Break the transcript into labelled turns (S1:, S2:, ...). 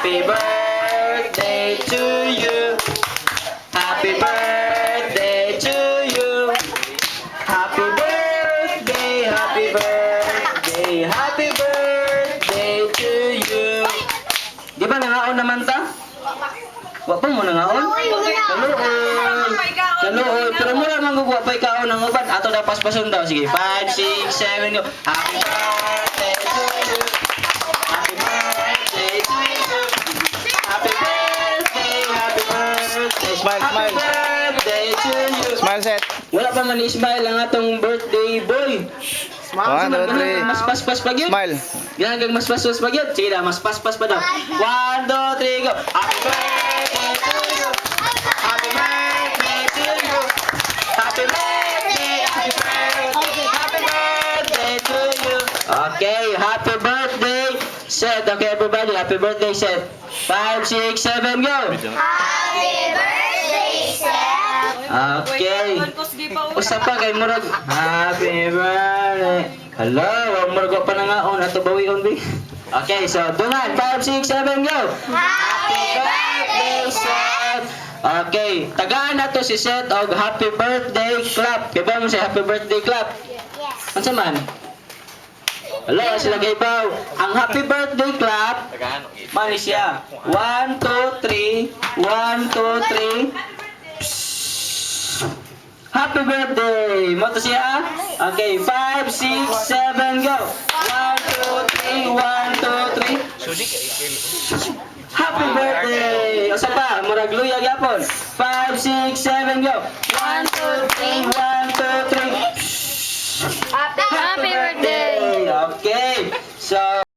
S1: Happy birthday to you. Happy birthday to you. Happy birthday, happy birthday, happy birthday to you. Di ba nangaon naman ta? Wa pa mo nangaon? Kaluoy. Pero mura man gugwa pa ikaon ng uban. Ato daw paspason daw. Sige, 5, 6, 7, go. Happy birthday to you. Happy birthday to you. Happy birthday, happy birthday.
S2: Smile,
S1: Happy
S2: smile.
S1: birthday to you.
S2: Smile set.
S1: Wala pa man ni-smile ang atong birthday boy.
S2: 1, 2, 3.
S1: Mas paspas pa gyud.
S2: Smile.
S1: Ganang mas paspas pa gyud. Sige na, mas paspas pa daw. 1, 2, 3, go. Happy birthday to you. Happy birthday to you. Happy birthday, happy birthday, happy birthday to you. Okay, happy birthday. Set. Okay, everybody, happy birthday set. 5, 6, 7, go.
S3: Happy birthday, Seth!
S1: Okay. Usa pa kay murag happy birthday. Hello, murag pa na nga on ato bawion bi. Okay, so dungan 5 6 7 go.
S3: Happy birthday, Seth!
S1: Okay, tagaan na to si Seth og happy birthday clap. Kay ba mo siya happy birthday clap?
S3: Yes.
S1: Unsa man? Hello, sila gaybaw. Ang happy birthday clap mani siya. 1 2 3 1 2 3 Happy birthday! Mo to siya? Okay, 5, 6, 7, go! 1, 2, 3, 1, 2, 3. Happy birthday! O sa pa, murag luya gyapon. 5, 6, 7, go! 1, 2, 3, 1, 2, 3.